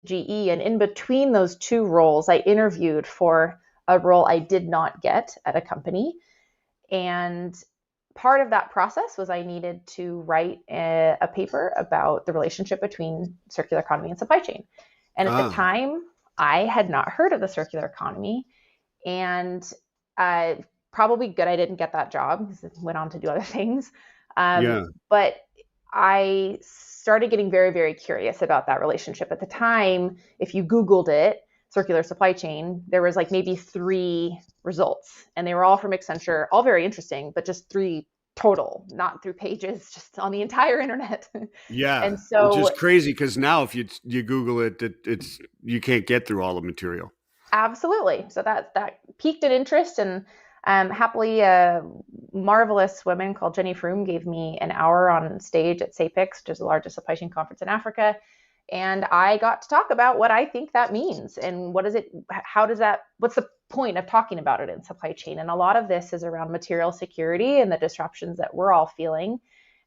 GE. And in between those two roles, I interviewed for a role I did not get at a company. And part of that process was I needed to write a paper about the relationship between circular economy and supply chain. And at the Ah, time, I had not heard of the circular economy. And probably good I didn't get that job because I went on to do other things. yeah. But I started getting very, very curious about that relationship. At the time, if you Googled it, circular supply chain, there was like maybe 3 results, and they were all from Accenture, all very interesting, but just 3 total, not through pages, just on the entire internet. Yeah, And which so is crazy because now if you Google it, it's you can't get through all the material. absolutely. So that piqued an interest, and happily, a marvelous woman called Jenny Froome gave me an hour on stage at SAPIX, which is the largest supply chain conference in Africa, and I got to talk about what I think that means and what is it, how does that, what's the point of talking about it in supply chain? And a lot of this is around material security and the disruptions that we're all feeling.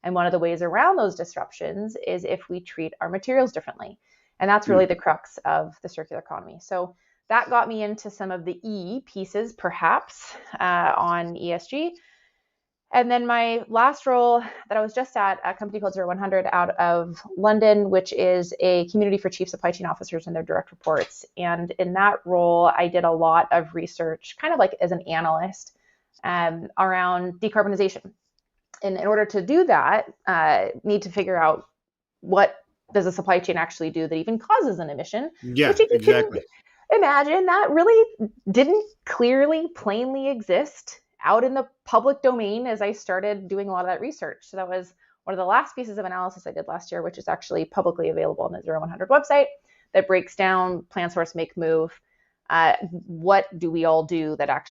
And one of the ways around those disruptions is if we treat our materials differently. And that's really Mm. the crux of the circular economy. So that got me into some of the E pieces, perhaps, on ESG. And then my last role that I was just at, a company called 0100 out of London, which is a community for chief supply chain officers and their direct reports. And in that role, I did a lot of research, kind of like as an analyst, around decarbonization. And in order to do that, need to figure out what does a supply chain actually do that even causes an emission, which, Yeah, if you can exactly. imagine, that really didn't clearly, plainly exist out in the public domain as I started doing a lot of that research. So that was one of the last pieces of analysis I did last year, which is actually publicly available on the 0100 website, that breaks down plan, source, make, move. What do we all do that actually